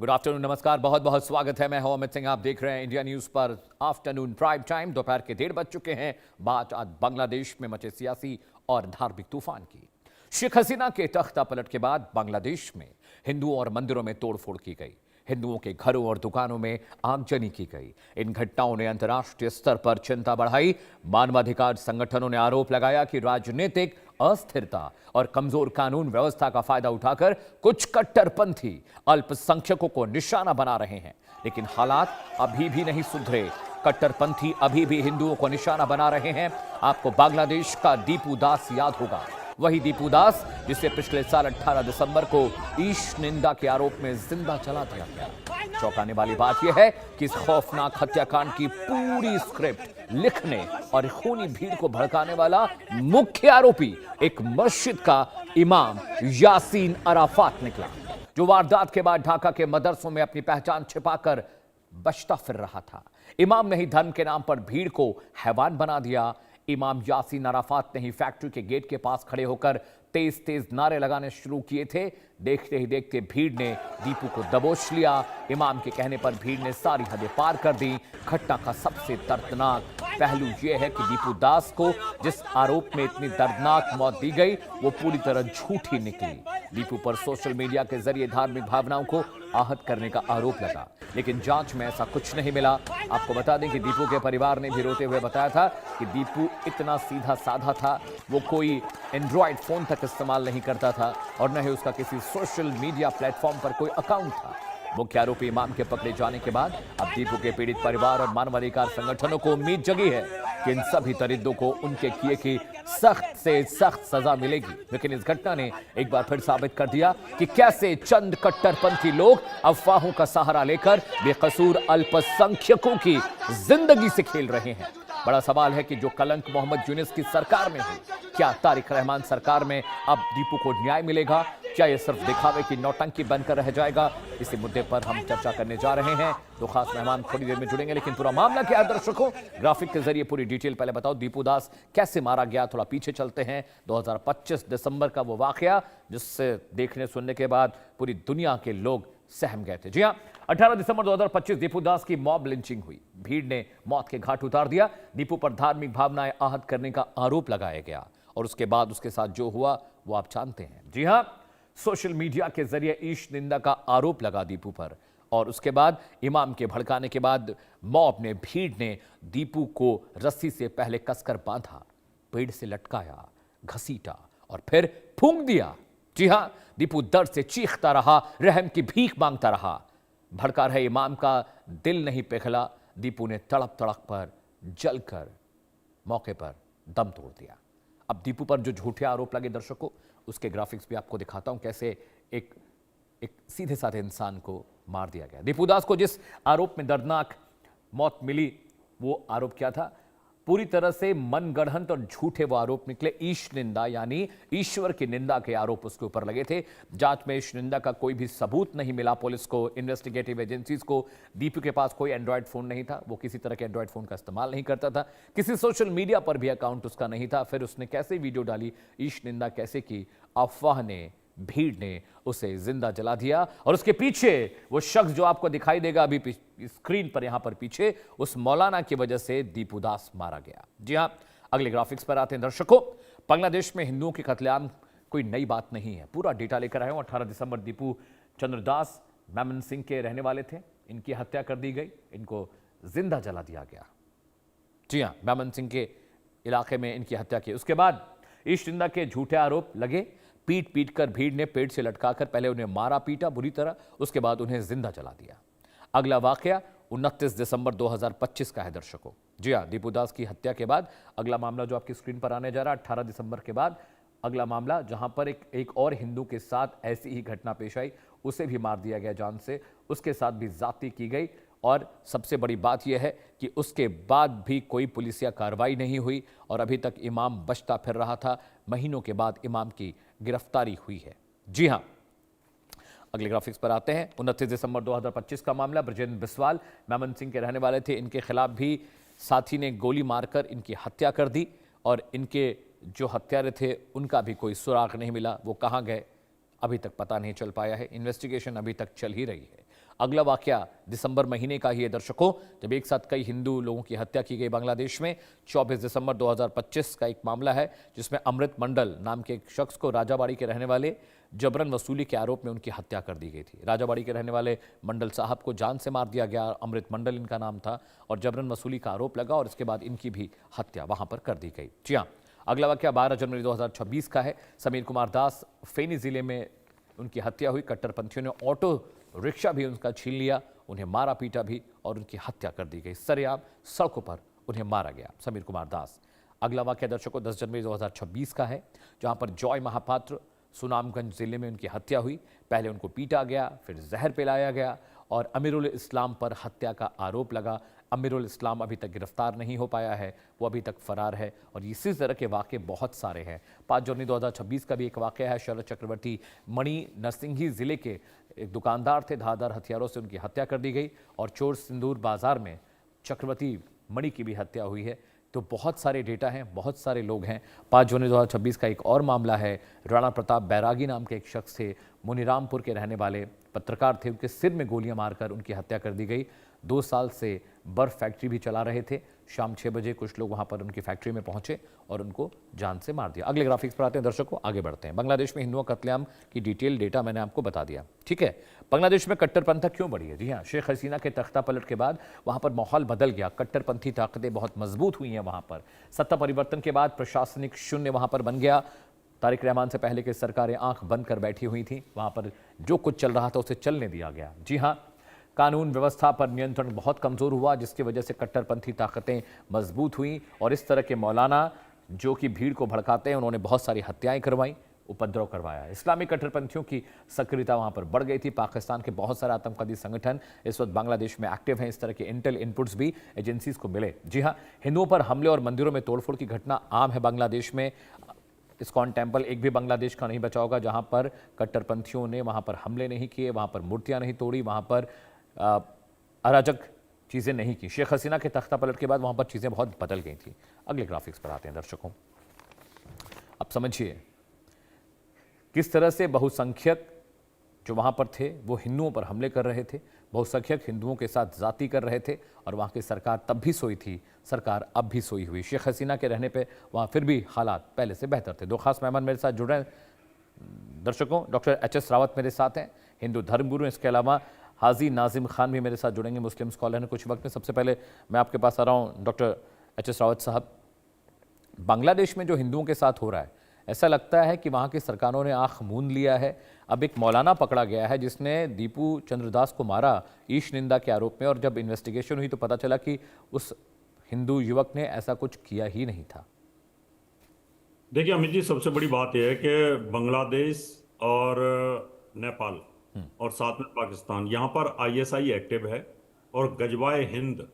Good afternoon, नमस्कार, बहुत बहुत स्वागत है। मैं हूं अमित सिंह। आप देख रहे हैं इंडिया न्यूज पर आफ्टरनून प्राइम टाइम। दोपहर के 1:30 बज चुके हैं। बात आज बांग्लादेश में मचे सियासी और धार्मिक तूफान की। शेख हसीना के तख्ता पलट के बाद बांग्लादेश में हिंदुओं और मंदिरों में तोड़फोड़ की गई। हिंदुओं के घरों और दुकानों में आगजनी की गई। इन घटनाओं ने अंतर्राष्ट्रीय स्तर पर चिंता बढ़ाई। मानवाधिकार संगठनों ने आरोप लगाया कि राजनीतिक अस्थिरता और कमजोर कानून व्यवस्था का फायदा उठाकर कुछ कट्टरपंथी अल्पसंख्यकों को निशाना बना रहे हैं। लेकिन हालात अभी भी नहीं सुधरे। कट्टरपंथी अभी भी हिंदुओं को निशाना बना रहे हैं। आपको बांग्लादेश का दीपू दास याद होगा, वही दीपू दास जिसे पिछले साल 18 दिसंबर को ईश निंदा के आरोप में जिंदा जला दिया गया। चौंकाने वाली बात यह है कि इस खौफनाक हत्याकांड की पूरी स्क्रिप्ट लिखने और खूनी भीड़ को भड़काने वाला मुख्य आरोपी एक मस्जिद का इमाम यासीन अराफात निकला, जो वारदात के बाद ढाका के मदरसों में अपनी पहचान छिपाकर बचता फिर रहा था। इमाम ने ही धर्म के नाम पर भीड़ को हैवान बना दिया। इमाम यासीन अराफात ने ही फैक्ट्री के गेट के पास खड़े होकर तेज तेज नारे लगाने शुरू किए थे। देखते ही देखते भीड़ ने दीपू को दबोच लिया। इमाम के कहने पर भीड़ ने सारी हदें पार कर दी। घटना का सबसे दर्दनाक पहलू यह है कि दीपू दास को जिस आरोप में इतनी दर्दनाक मौत दी गई वो पूरी तरह झूठी निकली। दीपू पर सोशल मीडिया के जरिए धार्मिक भावनाओं को आहत करने का आरोप लगा, लेकिन जांच में ऐसा कुछ नहीं मिला। आपको बता दें कि दीपू के परिवार ने भी रोते हुए बताया था कि दीपू इतना सीधा साधा था, वो कोई एंड्रॉयड फोन तक इस्तेमाल नहीं करता था और न ही उसका किसी सोशल मीडिया प्लेटफॉर्म पर कोई अकाउंट था। मुख्य आरोपी इमाम के पकड़े जाने के बाद अब दीपू के पीड़ित परिवार और मानवाधिकार संगठनों को उम्मीद जगी है कि इन सभी दरिंदों को उनके किए की सख्त से सख्त सजा मिलेगी। लेकिन इस घटना ने एक बार फिर साबित कर दिया कि कैसे चंद कट्टरपंथी लोग अफवाहों का सहारा लेकर बेकसूर अल्पसंख्यकों की जिंदगी से खेल रहे हैं। बड़ा सवाल है कि जो कलंक मोहम्मद यूनिस की सरकार में हुई, क्या तारिक रहमान सरकार में अब दीपू को न्याय मिलेगा? क्या यह सिर्फ दिखावे की नौटंकी बनकर रह जाएगा? इसी मुद्दे पर हम चर्चा करने जा रहे हैं। तो खास मेहमान थोड़ी देर में जुड़ेंगे, लेकिन पूरा मामला क्या है दर्शकों, ग्राफिक के जरिए पूरी डिटेल पहले बताओ। दीपू दास कैसे मारा गया, थोड़ा पीछे चलते हैं। 2025 दिसंबर का वो वाकया जिससे देखने सुनने के बाद पूरी दुनिया के लोग सहम गए थे। जी हां, 18 दिसंबर 2025 दीपू दास की मॉब लिंचिंग हुई। भीड़ ने मौत के घाट उतार दिया। दीपू पर धार्मिक भावनाएं आहत करने का आरोप लगाया गया और उसके बाद उसके साथ जो हुआ वो आप जानते हैं। जी हां, सोशल मीडिया के जरिए ईश निंदा का आरोप लगा दीपू पर और उसके बाद इमाम के भड़काने के बाद मॉब ने, भीड़ ने दीपू को रस्सी से पहले कसकर बांधा, पेड़ से लटकाया, घसीटा और फिर फूंक दिया। जी हां, दीपू दर्द से चीखता रहा, रहम की भीख मांगता रहा। भड़का रहे इमाम का दिल नहीं पिघला। दीपू ने तड़प तड़प पर जलकर मौके पर दम तोड़ दिया। अब दीपू पर जो झूठे आरोप लगे दर्शकों, उसके ग्राफिक्स भी आपको दिखाता हूं, कैसे एक सीधे साधे इंसान को मार दिया गया। दीपू दास को जिस आरोप में दर्दनाक मौत मिली, वो आरोप क्या था? पूरी तरह से मनगढ़ंत और झूठे वो आरोप निकले। ईश निंदा यानी ईश्वर की निंदा के आरोप उसके ऊपर लगे थे। जांच में ईश निंदा का कोई भी सबूत नहीं मिला पुलिस को, इन्वेस्टिगेटिव एजेंसीज को। दीपू के पास कोई एंड्रॉयड फोन नहीं था, वो किसी तरह के एंड्रॉयड फोन का इस्तेमाल नहीं करता था। किसी सोशल मीडिया पर भी अकाउंट उसका नहीं था। फिर उसने कैसे वीडियो डाली, ईश निंदा कैसे की? अफवाह ने, भीड़ ने उसे जिंदा जला दिया और उसके पीछे वो शख्स जो आपको दिखाई देगा अभी स्क्रीन पर, यहां पर पीछे, उस मौलाना की वजह से दीपू दास मारा गया। जी हां, अगले ग्राफिक्स पर आते हैं दर्शकों। बांग्लादेश में हिंदुओं के कत्लेआम कोई नई बात नहीं है, पूरा डेटा लेकर आए हूं। 18 दिसंबर दीपू चंद्रदास मैमन सिंह के रहने वाले थे। इनकी हत्या कर दी गई, इनको जिंदा जला दिया गया। जी हां, मैमन सिंह के इलाके में इनकी हत्या की। उसके बाद ईश निंदा के झूठे आरोप लगे। पीट पीट कर भीड़ ने पेड़ से लटकाकर पहले उन्हें मारा पीटा बुरी तरह, उसके बाद उन्हें जिंदा जला दिया। अगला वाकया 29 दिसंबर 2025 का है दर्शकों। जी हां, दीपू दास की हत्या के बाद अगला मामला जो आपकी स्क्रीन पर आने जा रहा है, 18 दिसंबर के बाद अगला मामला जहां पर एक और हिंदू के साथ ऐसी ही घटना पेश आई, उसे भी मार दिया गया जान से, उसके साथ भी ज्यादती की गई। और सबसे बड़ी बात यह है कि उसके बाद भी कोई पुलिसिया कार्रवाई नहीं हुई और अभी तक इमाम बचता फिर रहा था। महीनों के बाद इमाम की गिरफ्तारी हुई है। जी हां, अगले ग्राफिक्स पर आते हैं। 29 दिसंबर 2025 का मामला, ब्रजेंद्र बिस्वाल मैमन सिंह के रहने वाले थे। इनके खिलाफ भी साथी ने गोली मारकर इनकी हत्या कर दी और इनके जो हत्यारे थे उनका भी कोई सुराग नहीं मिला। वो कहां गए अभी तक पता नहीं चल पाया है। इन्वेस्टिगेशन अभी तक चल ही रही है। अगला वाकया दिसंबर महीने का ही है दर्शकों, जब एक साथ कई हिंदू लोगों की हत्या की गई बांग्लादेश में। 24 दिसंबर 2025 का एक मामला है जिसमें अमृत मंडल नाम के एक शख्स को राजाबाड़ी के रहने वाले जबरन वसूली के आरोप में उनकी हत्या कर दी गई थी। राजाबाड़ी के रहने वाले मंडल साहब को जान से मार दिया गया, अमृत मंडल इनका नाम था, और जबरन वसूली का आरोप लगा और इसके बाद इनकी भी हत्या वहां पर कर दी गई। जी हाँ, अगला वाकया 12 जनवरी 2026 का है। समीर कुमार दास, फेनी जिले में उनकी हत्या हुई। कट्टरपंथियों ने ऑटो रिक्शा भी उनका छीन लिया, उन्हें मारा पीटा भी और उनकी हत्या कर दी गई। सरेआम सड़कों पर उन्हें मारा गया, समीर कुमार दास। अगला वाकया दर्शकों 10 जनवरी 2026 का है, जहां पर जॉय महापात्र सुनामगंज जिले में उनकी हत्या हुई। पहले उनको पीटा गया, फिर जहर पिलाया गया और अमीरुल इस्लाम पर हत्या का आरोप लगा। अमीरुल इस्लाम अभी तक गिरफ्तार नहीं हो पाया है, वो अभी तक फरार है और इसी तरह के वाक़े बहुत सारे हैं। 5 जनवरी 2026 का भी एक वाक़या है। शरद चक्रवर्ती मणि नरसिंही जिले के एक दुकानदार थे, धारदार हथियारों से उनकी हत्या कर दी गई और चोर सिंदूर बाजार में चक्रवर्ती मणि की भी हत्या हुई है। तो बहुत सारे डेटा हैं, बहुत सारे लोग हैं। 5 जनवरी 2026 का एक और मामला है। राणा प्रताप बैरागी नाम के एक शख्स थे, मुनीरामपुर के रहने वाले पत्रकार थे, उनके सिर में गोलियां मारकर उनकी हत्या कर दी गई। 2 साल से बर्फ फैक्ट्री भी चला रहे थे। शाम 6 बजे कुछ लोग वहां पर उनकी फैक्ट्री में पहुंचे और उनको जान से मार दिया। अगले ग्राफिक्स पर आते हैं दर्शकों, आगे बढ़ते हैं। बांग्लादेश में हिंदुओं कत्लेआम की डिटेल डेटा मैंने आपको बता दिया, ठीक है। बांग्लादेश में कट्टरपंथी क्यों बढ़ी है? जी हाँ, शेख हसीना के तख्ता पलट के बाद वहां पर माहौल बदल गया। कट्टरपंथी ताकतें बहुत मजबूत हुई हैं वहां पर। सत्ता परिवर्तन के बाद प्रशासनिक शून्य वहां पर बन गया। तारिक रहमान से पहले की सरकारें आंख बंद कर बैठी हुई थी, वहां पर जो कुछ चल रहा था उसे चलने दिया गया। जी हाँ, कानून व्यवस्था पर नियंत्रण बहुत कमजोर हुआ, जिसकी वजह से कट्टरपंथी ताकतें मजबूत हुई और इस तरह के मौलाना जो कि भीड़ को भड़काते हैं, उन्होंने बहुत सारी हत्याएं करवाई, उपद्रव करवाया। इस्लामिक कट्टरपंथियों की सक्रियता वहां पर बढ़ गई थी। पाकिस्तान के बहुत सारे आतंकवादी संगठन इस वक्त बांग्लादेश में एक्टिव हैं। इस तरह के इंटेल इनपुट्स भी एजेंसीज को मिले। जी हाँ, हिंदुओं पर हमले और मंदिरों में तोड़फोड़ की घटना आम है बांग्लादेश में। इस्कॉन टेम्पल एक भी बांग्लादेश का नहीं बचा होगा जहां पर कट्टरपंथियों ने वहां पर हमले नहीं किए, वहां पर मूर्तियां नहीं तोड़ी, वहां पर अराजक चीज़ें नहीं की। शेख हसीना के तख्ता पलट के बाद वहां पर चीज़ें बहुत बदल गई थी। अगले ग्राफिक्स पर आते हैं दर्शकों। अब समझिए किस तरह से बहुसंख्यक जो वहां पर थे वो हिंदुओं पर हमले कर रहे थे, बहुसंख्यक हिंदुओं के साथ जाति कर रहे थे और वहां की सरकार तब भी सोई थी, सरकार अब भी सोई हुई। शेख हसीना के रहने पे वहां फिर भी हालात पहले से बेहतर थे। 2 खास मेहमान मेरे साथ जुड़ रहे हैं दर्शकों। Doctor HS. रावत मेरे साथ हैं, हिंदू धर्मगुरु। इसके अलावा हाजी नाजिम खान भी मेरे साथ जुड़ेंगे, मुस्लिम स्कॉलर हैं कुछ वक्त में। सबसे पहले मैं आपके पास आ रहा हूँ डॉक्टर एच.एस. रावत साहब। बांग्लादेश में जो हिंदुओं के साथ हो रहा है, ऐसा लगता है कि वहाँ की सरकारों ने आंख मूंद लिया है। अब एक मौलाना पकड़ा गया है जिसने दीपू चंद्रदास को मारा ईश निंदा के आरोप में, और जब इन्वेस्टिगेशन हुई तो पता चला कि उस हिंदू युवक ने ऐसा कुछ किया ही नहीं था। देखिए अमित जी, सबसे बड़ी बात यह है कि बांग्लादेश और नेपाल और साथ में पाकिस्तान, यहाँ पर आईएसआई एक्टिव है और गजवाए हिंद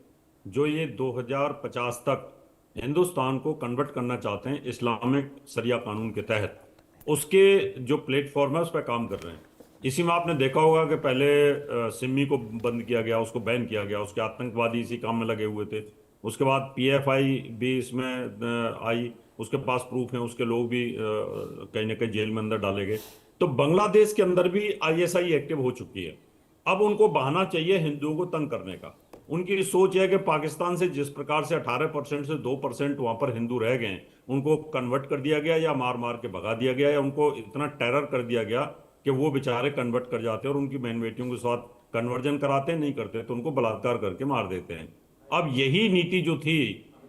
जो ये 2050 तक हिंदुस्तान को कन्वर्ट करना चाहते हैं इस्लामिक शरिया कानून के तहत, उसके जो प्लेटफॉर्म है उस पर काम कर रहे हैं। इसी में आपने देखा होगा कि पहले सिमी को बंद किया गया, उसको बैन किया गया, उसके आतंकवादी इसी काम में लगे हुए थे। उसके बाद पीएफआई भी इसमें आई, उसके पास प्रूफ है, उसके लोग भी कहीं ना कहीं जेल में अंदर डाले गए। तो बांग्लादेश के अंदर भी आईएसआई एक्टिव हो चुकी है। अब उनको बहाना चाहिए हिंदुओं को तंग करने का। उनकी सोच है कि पाकिस्तान से जिस प्रकार से 18% से 2% वहां पर हिंदू रह गए, उनको कन्वर्ट कर दिया गया या मार मार के भगा दिया गया, या उनको इतना टेरर कर दिया गया कि वो बेचारे कन्वर्ट कर जाते हैं और उनकी बहन बेटियों के साथ कन्वर्जन कराते, नहीं करते तो उनको बलात्कार करके मार देते हैं। अब यही नीति जो थी,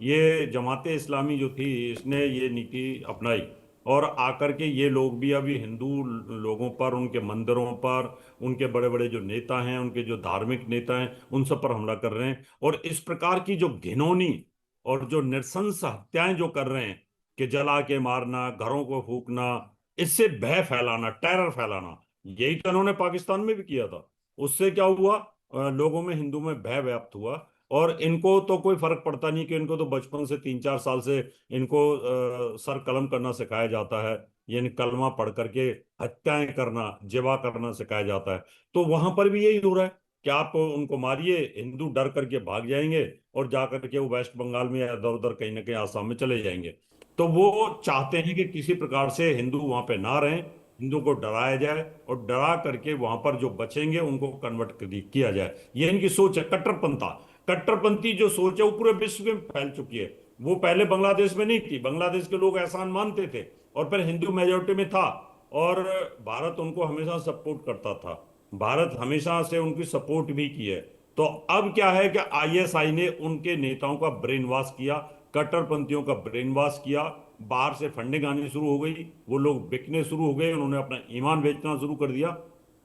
ये जमाते इस्लामी जो थी, इसने ये नीति अपनाई और आकर के ये लोग भी अभी हिंदू लोगों पर, उनके मंदिरों पर, उनके बड़े बड़े जो नेता हैं, उनके जो धार्मिक नेता हैं, उन सब पर हमला कर रहे हैं। और इस प्रकार की जो घिनौनी और जो नृशंस हत्याएं जो कर रहे हैं कि जला के मारना, घरों को फूकना, इससे भय फैलाना, टेरर फैलाना, यही तो इन्होंने पाकिस्तान में भी किया था। उससे क्या हुआ, लोगों में, हिंदू में भय व्याप्त हुआ। और इनको तो कोई फर्क पड़ता नहीं कि इनको तो बचपन से 3-4 साल से इनको सर कलम करना सिखाया जाता है, यानी कलमा पढ़ करके हत्याएं करना, जिबा करना सिखाया जाता है। तो वहां पर भी यही हो रहा है कि आप उनको मारिए, हिंदू डर करके भाग जाएंगे और जाकर के वो वेस्ट बंगाल में या इधर उधर कहीं ना कहीं आसाम में चले जाएंगे। तो वो चाहते हैं कि किसी प्रकार से हिंदू वहां पे ना रहें हिंदुओं को डराया जाए और डरा करके वहां पर जो बचेंगे उनको कन्वर्ट किया जाए। ये इनकी सोच है, कट्टरपंथा। कट्टरपंथी जो सोच है वो पूरे विश्व में फैल चुकी है। वो पहले बांग्लादेश में नहीं थी, बांग्लादेश के लोग एहसान मानते थे और फिर हिंदू मेजोरिटी में था, और भारत उनको हमेशा सपोर्ट करता था, भारत हमेशा से उनकी सपोर्ट भी की है। तो अब क्या है कि आईएसआई ने उनके नेताओं का ब्रेन वॉश किया, कट्टरपंथियों का ब्रेन वॉश किया, बाहर से फंडिंग आनी शुरू हो गई, वो लोग बिकने शुरू हो गए, उन्होंने अपना ईमान बेचना शुरू कर दिया।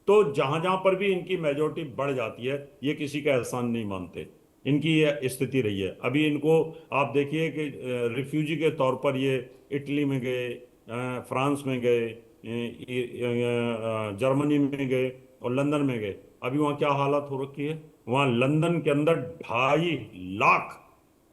तो जहां जहां पर भी इनकी मेजोरिटी बढ़ जाती है, ये किसी का एहसान नहीं मानते। इनकी ये स्थिति रही है। अभी इनको आप देखिए कि रिफ्यूजी के तौर पर ये इटली में गए, फ्रांस में गए, जर्मनी में गए और लंदन में गए। अभी वहां क्या हालत हो रखी है, वहां लंदन के अंदर 2.5 लाख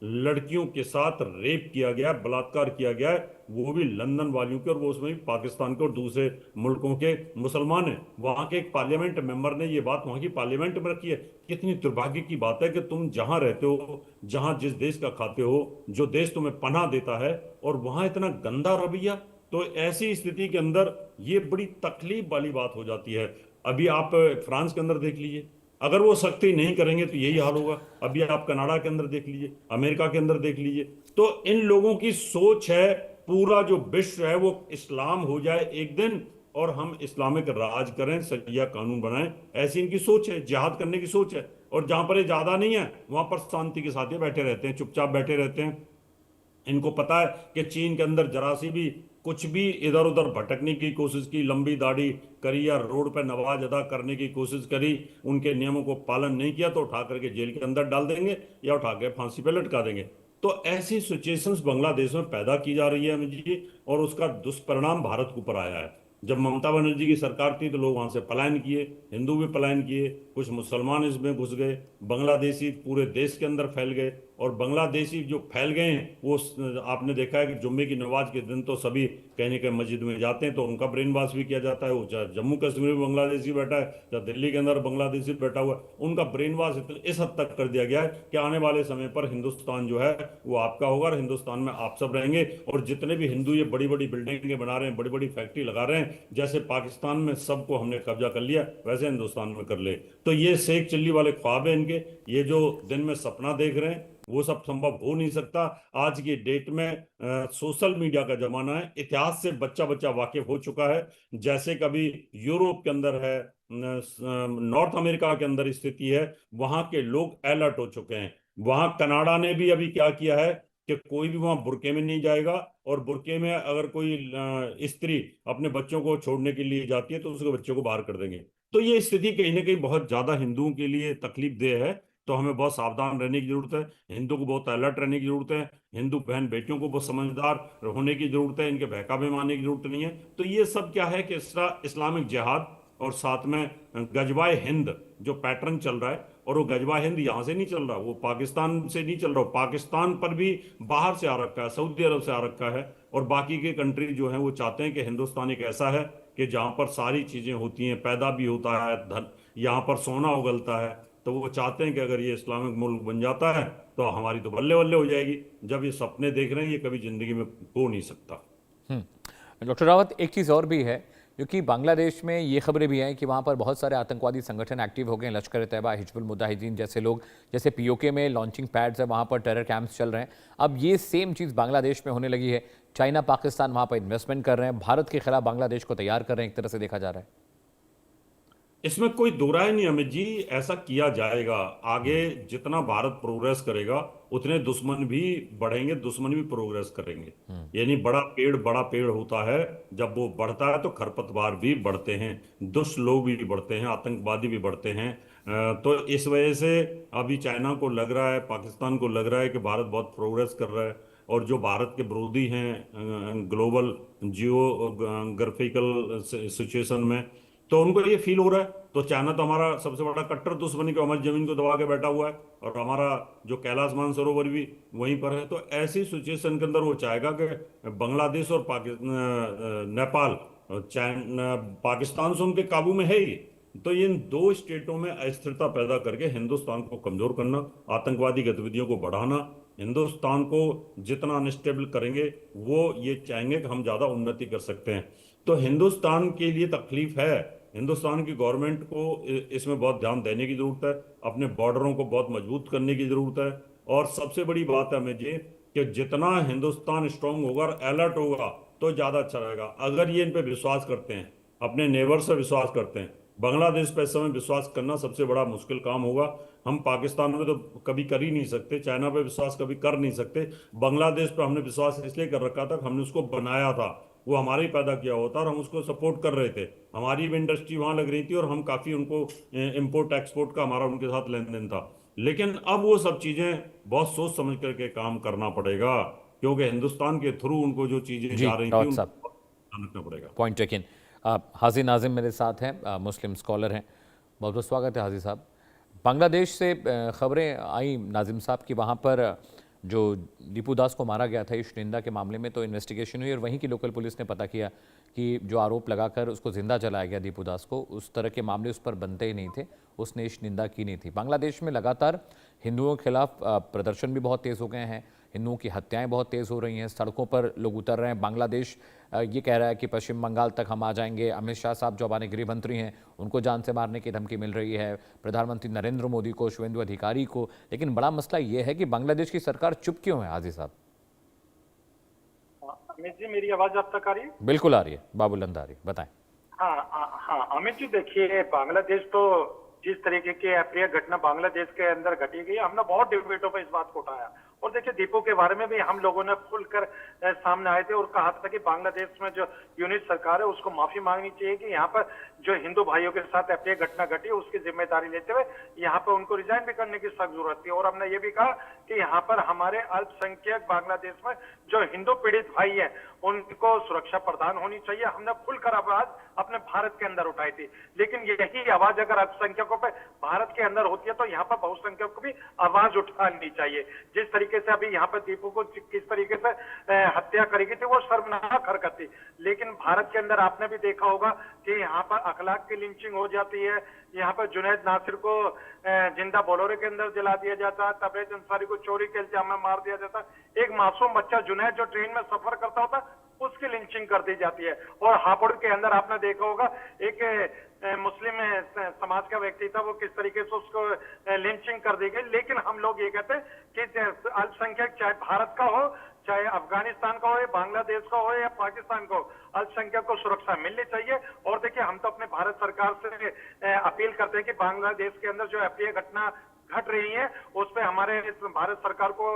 लड़कियों के साथ रेप किया गया, बलात्कार किया गया है, वो भी लंदन वालियों के, और वो उसमें भी पाकिस्तान के और दूसरे मुल्कों के मुसलमान हैं। वहां के एक पार्लियामेंट मेंबर ने ये बात वहां की पार्लियामेंट में रखी है। कितनी दुर्भाग्य की बात है कि तुम जहां रहते हो, जहां जिस देश का खाते हो, जो देश तुम्हें पनाह देता है, और वहां इतना गंदा रवैया। तो ऐसी स्थिति के अंदर ये बड़ी तकलीफ वाली बात हो जाती है। अभी आप फ्रांस के अंदर देख लीजिए, अगर वो सख्ती नहीं करेंगे तो यही हाल होगा। अभी आप कनाडा के अंदर देख लीजिए, अमेरिका के अंदर देख लीजिए। तो इन लोगों की सोच है पूरा जो विश्व है वो इस्लाम हो जाए एक दिन, और हम इस्लामिक राज करें, शरिया कानून बनाएं। ऐसी इनकी सोच है, जिहाद करने की सोच है। और जहां पर ये ज्यादा नहीं है वहां पर शांति के साथ ये बैठे रहते हैं, चुपचाप बैठे रहते हैं। इनको पता है कि चीन के अंदर जरा सी भी कुछ भी इधर उधर भटकने की कोशिश की, लंबी दाढ़ी करी या रोड पर नवाज अदा करने की कोशिश करी, उनके नियमों को पालन नहीं किया तो उठा करके जेल के अंदर डाल देंगे या उठा के फांसी पे लटका देंगे। तो ऐसी सिचुएशंस बांग्लादेश में पैदा की जा रही है अमित जी, और उसका दुष्परिणाम भारत के ऊपर आया है। जब ममता बनर्जी की सरकार थी तो लोग वहां से पलायन किए, हिंदू भी पलायन किए, कुछ मुसलमान इसमें घुस गए, बांग्लादेशी पूरे देश के अंदर फैल गए। और बांग्लादेशी जो फैल गए हैं वो आपने देखा है कि जुम्मे की नमाज के दिन तो सभी कहने के मस्जिद में जाते हैं, तो उनका ब्रेन वॉश भी किया जाता है। वो चाहे जम्मू कश्मीर में बांग्लादेशी बैठा है, चाहे दिल्ली के अंदर बांग्लादेशी बैठा हुआ है, उनका ब्रेन वॉश इस हद तक कर दिया गया है कि आने वाले समय पर हिंदुस्तान जो है वो आपका होगा और हिंदुस्तान में आप सब रहेंगे। और जितने भी हिंदू ये बड़ी बड़ी बिल्डिंगें बना रहे हैं, बड़ी बड़ी फैक्ट्री लगा रहे हैं, जैसे पाकिस्तान में सबको हमने कब्जा कर लिया वैसे हिंदुस्तान में कर ले। तो ये शेख चिल्ली वाले ख्वाब है इनके, ये जो दिन में सपना देख रहे हैं वो सब संभव हो नहीं सकता। आज की डेट में सोशल मीडिया का जमाना है, इतिहास से बच्चा बच्चा वाकिफ हो चुका है। जैसे कभी यूरोप के अंदर है, नॉर्थ अमेरिका के अंदर स्थिति है, वहां के लोग अलर्ट हो चुके हैं। वहां कनाडा ने भी अभी क्या किया है कि कोई भी वहां बुरके में नहीं जाएगा, और बुरके में अगर कोई स्त्री अपने बच्चों को छोड़ने के लिए जाती है तो उसके बच्चों को बाहर कर देंगे। तो ये स्थिति कहीं ना कहीं बहुत ज्यादा हिंदुओं के लिए तकलीफ देह है। तो हमें बहुत सावधान रहने की जरूरत है, हिंदू को बहुत अलर्ट रहने की जरूरत है, हिंदू बहन बेटियों को बहुत समझदार होने की जरूरत है, इनके बहकावे मानने की जरूरत नहीं है। तो ये सब क्या है कि इस्लामिक जिहाद और साथ में गजवाए हिंद जो पैटर्न चल रहा है, और वो गजवा हिंद यहाँ से नहीं चल रहा, वो पाकिस्तान से नहीं चल रहा, पाकिस्तान पर भी बाहर से आ रखा है, सऊदी अरब से आ रखा है। और बाकी के कंट्री जो है वो चाहते हैं कि हिंदुस्तान एक ऐसा है कि जहाँ पर सारी चीजें होती हैं, पैदा भी होता है धन, यहाँ पर सोना उगलता है। तो वो चाहते हैं कि अगर ये इस्लामिक मुल्क बन जाता है तो हमारी तो बल्ले बल्ले हो जाएगी। जब ये सपने देख रहे हैं ये कभी जिंदगी में हो नहीं सकता। डॉक्टर रावत, एक चीज़ और भी है, क्योंकि बांग्लादेश में ये खबरें भी हैं कि वहाँ पर बहुत सारे आतंकवादी संगठन एक्टिव हो गए हैं, लश्कर ए तैयबा, हिजबुल मुजाहिदीन जैसे लोग, जैसे पीओके में लॉन्चिंग पैड्स है, वहाँ पर टेरर कैंप्स चल रहे हैं। अब ये सेम चीज़ बांग्लादेश में होने लगी है, चाइना पाकिस्तान वहाँ पर इन्वेस्टमेंट कर रहे हैं, भारत के खिलाफ बांग्लादेश को तैयार कर रहे हैं, एक तरह से देखा जा रहा है। इसमें कोई दो राय नहीं अमित जी, ऐसा किया जाएगा। आगे जितना भारत प्रोग्रेस करेगा उतने दुश्मन भी बढ़ेंगे, दुश्मन भी प्रोग्रेस करेंगे। यानी बड़ा पेड़ होता है, जब वो बढ़ता है तो खरपतवार भी बढ़ते हैं, दुष्ट लोग भी बढ़ते हैं, आतंकवादी भी बढ़ते हैं। तो इस वजह से अभी चाइना को लग रहा है, पाकिस्तान को लग रहा है कि भारत बहुत प्रोग्रेस कर रहा है। और जो भारत के विरोधी हैं ग्लोबल जियोग्राफिकल सिचुएशन में, तो उनको ये फील हो रहा है। तो चाइना तो हमारा सबसे बड़ा कट्टर दुश्मनी को हमारी जमीन को दबा के बैठा हुआ है, और हमारा जो कैलाश मानसरोवर भी वहीं पर है। तो ऐसी सिचुएशन के अंदर वो चाहेगा कि बांग्लादेश और नेपाल, चाइना पाकिस्तान से उनके काबू में है ही। तो इन दो स्टेटों में अस्थिरता पैदा करके हिंदुस्तान को कमजोर करना, आतंकवादी गतिविधियों को बढ़ाना, हिंदुस्तान को जितना अनस्टेबल करेंगे, वो ये चाहेंगे कि हम ज़्यादा उन्नति कर सकते हैं। तो हिंदुस्तान के लिए तकलीफ है। हिंदुस्तान की गवर्नमेंट को इसमें बहुत ध्यान देने की ज़रूरत है, अपने बॉर्डरों को बहुत मजबूत करने की ज़रूरत है। और सबसे बड़ी बात है अमित जी कि जितना हिंदुस्तान स्ट्रांग होगा और अलर्ट होगा तो ज़्यादा अच्छा रहेगा। अगर ये इन पे विश्वास करते हैं, अपने नेबर से विश्वास करते हैं, बांग्लादेश पे इस समय विश्वास करना सबसे बड़ा मुश्किल काम होगा। हम पाकिस्तान में तो कभी कर ही नहीं सकते, चाइना पे विश्वास कभी कर नहीं सकते। बांग्लादेश पे हमने विश्वास इसलिए कर रखा था कि हमने उसको बनाया था, वो हमारे ही पैदा किया होता और हम उसको सपोर्ट कर रहे थे। हमारी भी इंडस्ट्री वहां लग रही थी और हम काफी उनको इम्पोर्ट एक्सपोर्ट का हमारा उनके साथ लेन देन था। लेकिन अब वो सब चीजें बहुत सोच समझ करके काम करना पड़ेगा, क्योंकि हिंदुस्तान के थ्रू उनको जो चीजें जी जा रही थी रावत साहब, उनको ध्यान रखना पड़ेगा। Point taken. हाजी नाजिम मेरे साथ हैं, मुस्लिम स्कॉलर हैं। बहुत बहुत स्वागत है हाजी साहब। बांग्लादेश से खबरें आई नाजिम साहब की, वहाँ पर जो दीपू दास को मारा गया था इस निंदा के मामले में तो इन्वेस्टिगेशन हुई और वहीं की लोकल पुलिस ने पता किया कि जो आरोप लगाकर उसको जिंदा जलाया गया दीपू दास को, उस तरह के मामले उस पर बनते ही नहीं थे, उसने इस निंदा की नहीं थी। बांग्लादेश में लगातार हिंदुओं के खिलाफ प्रदर्शन भी बहुत तेज़ हो गए हैं, हिंदुओं की हत्याएं बहुत तेज़ हो रही हैं, सड़कों पर लोग उतर रहे हैं। बांग्लादेश ये कह रहा है कि पश्चिम बंगाल तक हम आ जाएंगे। अमित शाह साहब जो हमारे गृह मंत्री हैं उनको जान से मारने की धमकी मिल रही है, प्रधानमंत्री नरेंद्र मोदी को, शुभेंदु अधिकारी को। लेकिन बड़ा मसला ये है कि बांग्लादेश की सरकार चुप क्यों है हाजी साहब? अमित जी, मेरी आवाज आप तक आ रही है? बिल्कुल आ रही है, बाबूलंद आ रही है, बताएं। हाँ हाँ अमित जी, देखिए बांग्लादेश तो जिस तरीके की अप्रिय घटना बांग्लादेश के अंदर घटी गई, हमने बहुत डिबेटों पर इस बात को उठाया। और देखिए दीपू के बारे में भी हम लोगों ने खुलकर सामने आए थे और कहा था कि बांग्लादेश में जो यूनिट सरकार है उसको माफी मांगनी चाहिए कि यहाँ पर जो हिंदू भाइयों के साथ अप्रिय घटना घटी उसकी जिम्मेदारी लेते हुए यहाँ पर उनको रिजाइन भी करने की सख्त जरूरत थी। और हमने ये भी कहा कि यहाँ पर हमारे अल्पसंख्यक बांग्लादेश में जो हिंदू पीड़ित भाई है उनको सुरक्षा प्रदान होनी चाहिए। हमने खुलकर आवाज अपने भारत के अंदर उठाई थी, लेकिन यही आवाज अगर अल्पसंख्यकों पे भारत के अंदर होती है तो यहाँ पर बहुसंख्यक को भी आवाज उठानी चाहिए। जिस तरीके से अभी यहाँ पर दीपू को किस तरीके से हत्या करी गई थी वो शर्मनाक हरकत थी। लेकिन भारत के अंदर आपने भी देखा होगा कि यहाँ पर अखलाक की लिंचिंग हो जाती है, यहाँ पर जुनैद नासिर को जिंदा बोलोरे के अंदर जला दिया जाता है, तबरेज अंसारी को चोरी के इल्जाम में मार दिया जाता है, एक मासूम बच्चा जुनैद जो ट्रेन में सफर करता होता उसकी लिंचिंग कर दी जाती है। और हापुड़ के अंदर आपने देखा होगा एक मुस्लिम समाज का व्यक्ति था, वो किस तरीके से उसको लिंचिंग कर दी गई। लेकिन हम लोग ये कहते हैं कि अल्पसंख्यक चाहे भारत का हो, चाहे अफगानिस्तान का हो, या बांग्लादेश का हो, या पाकिस्तान का हो, अल्पसंख्यक को सुरक्षा मिलनी चाहिए। और देखिए हम तो अपने भारत सरकार से अपील करते हैं कि बांग्लादेश के अंदर जो अप्रिय घटना घट रही है उस पर हमारे भारत सरकार को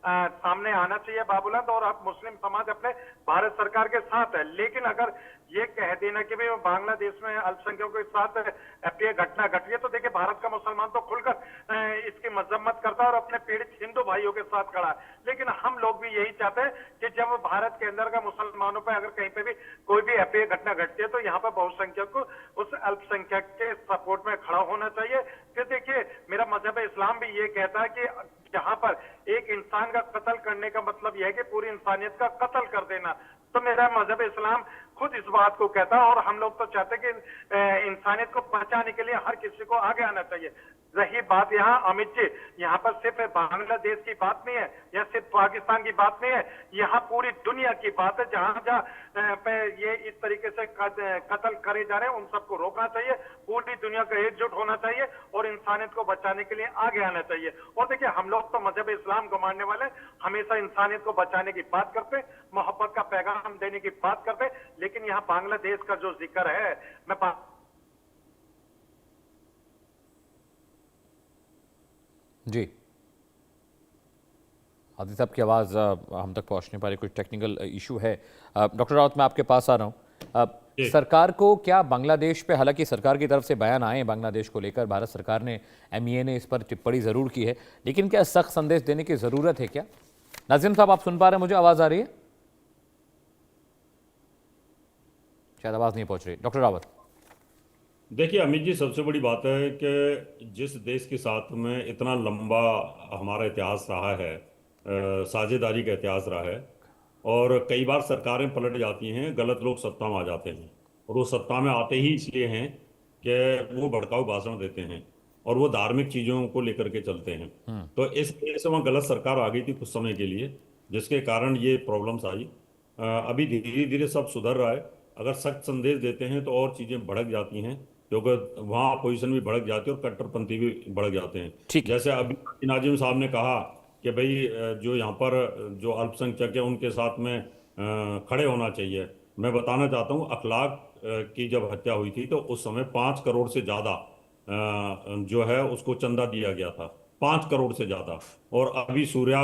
सामने आना चाहिए बाबूलंद। और अब मुस्लिम समाज अपने भारत सरकार के साथ है। लेकिन अगर ये कह देना कि भाई बांग्लादेश में अल्पसंख्यकों के साथ अप्रिय घटना घटी है तो देखिए भारत का मुसलमान तो खुलकर इसकी मजम्मत करता है और अपने पीड़ित हिंदू भाइयों के साथ खड़ा है। लेकिन हम लोग भी यही चाहते हैं कि जब भारत के अंदर का मुसलमानों पर अगर कहीं पे भी कोई भी अप्रिय घटना घटती है तो यहाँ पर बहुसंख्यक को उस अल्पसंख्यक के सपोर्ट में खड़ा होना चाहिए। कि देखिए मेरा मजहब इस्लाम भी ये कहता है कि जहां पर एक इंसान का कत्ल करने का मतलब यह है कि पूरी इंसानियत का कत्ल कर देना। तो मेरा मजहब इस्लाम खुद इस बात को कहता है और हम लोग तो चाहते हैं कि इंसानियत को बचाने के लिए हर किसी को आगे आना चाहिए। रही बात यहाँ अमित जी, यहाँ पर सिर्फ बांग्लादेश की बात नहीं है या सिर्फ पाकिस्तान की बात नहीं है, यहाँ पूरी दुनिया की बात है। जहां जहां पे ये इस तरीके से कत्ल करे जा रहे हैं उन सबको रोकना चाहिए, पूरी दुनिया को एकजुट होना चाहिए और इंसानियत को बचाने के लिए आगे आना चाहिए। और देखिए हम लोग तो मजहब इस्लाम को मानने वाले हमेशा इंसानियत को बचाने की बात करते, मोहब्बत का पैगाम देने की बात करते। लेकिन यहाँ बांग्लादेश का जो जिक्र है, मैं जी हादी साहब की आवाज़ हम तक पहुंच नहीं पा रही, कुछ टेक्निकल इशू है। डॉक्टर रावत मैं आपके पास आ रहा हूं। सरकार को क्या बांग्लादेश पे, हालांकि सरकार की तरफ से बयान आए बांग्लादेश को लेकर, भारत सरकार ने MEA ने इस पर टिप्पणी ज़रूर की है, लेकिन क्या सख्त संदेश देने की ज़रूरत है क्या? नाजिम साहब आप सुन पा रहे हैं मुझे? आवाज़ आ रही है? शायद आवाज़ नहीं पहुंच रही। डॉक्टर रावत। देखिए अमित जी, सबसे बड़ी बात है कि जिस देश के साथ में इतना लंबा हमारा इतिहास रहा है, साझेदारी का इतिहास रहा है, और कई बार सरकारें पलट जाती हैं, गलत लोग सत्ता में आ जाते हैं, और वो सत्ता में आते ही इसलिए हैं कि वो भड़काऊ भाषण देते हैं। और वो धार्मिक चीजों को लेकर के चलते हैं। तो इस वजह से वहाँ गलत सरकार आ गई थी कुछ समय के लिए, जिसके कारण ये प्रॉब्लम्स आई। अभी धीरे धीरे सब सुधर रहा है। अगर सख्त संदेश देते हैं तो और चीजें भड़क जाती हैं, क्योंकि वहाँ अपोजिशन भी भड़क जाती है और कट्टरपंथी भी भड़क जाते हैं। ठीक है। जैसे अभी नाजिम साहब ने कहा कि भाई जो यहाँ पर जो अल्पसंख्यक है उनके साथ में खड़े होना चाहिए। मैं बताना चाहता हूँ, अखलाक की जब हत्या हुई थी तो उस समय 5 करोड़ से ज्यादा जो है उसको चंदा दिया गया था, 5 करोड़ से ज्यादा। और अभी सूर्या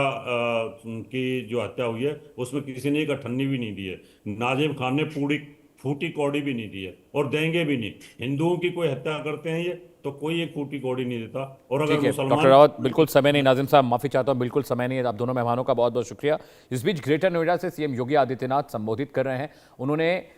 की जो हत्या हुई है उसमें किसी ने एक अठन्नी भी नहीं दी है। नाजिम खान ने पूरी फूटी कौड़ी भी नहीं दी है और देंगे भी नहीं। हिंदुओं की कोई हत्या करते हैं ये तो कोई एक फूटी कौड़ी नहीं देता। और अगर ठीक है मुसलमान डॉक्टर रावत, बिल्कुल समय नहीं। नाजिम साहब माफी चाहता हूं, बिल्कुल समय नहीं है। आप दोनों मेहमानों का बहुत बहुत शुक्रिया। इस बीच ग्रेटर नोएडा से सीएम योगी आदित्यनाथ संबोधित कर रहे हैं। उन्होंने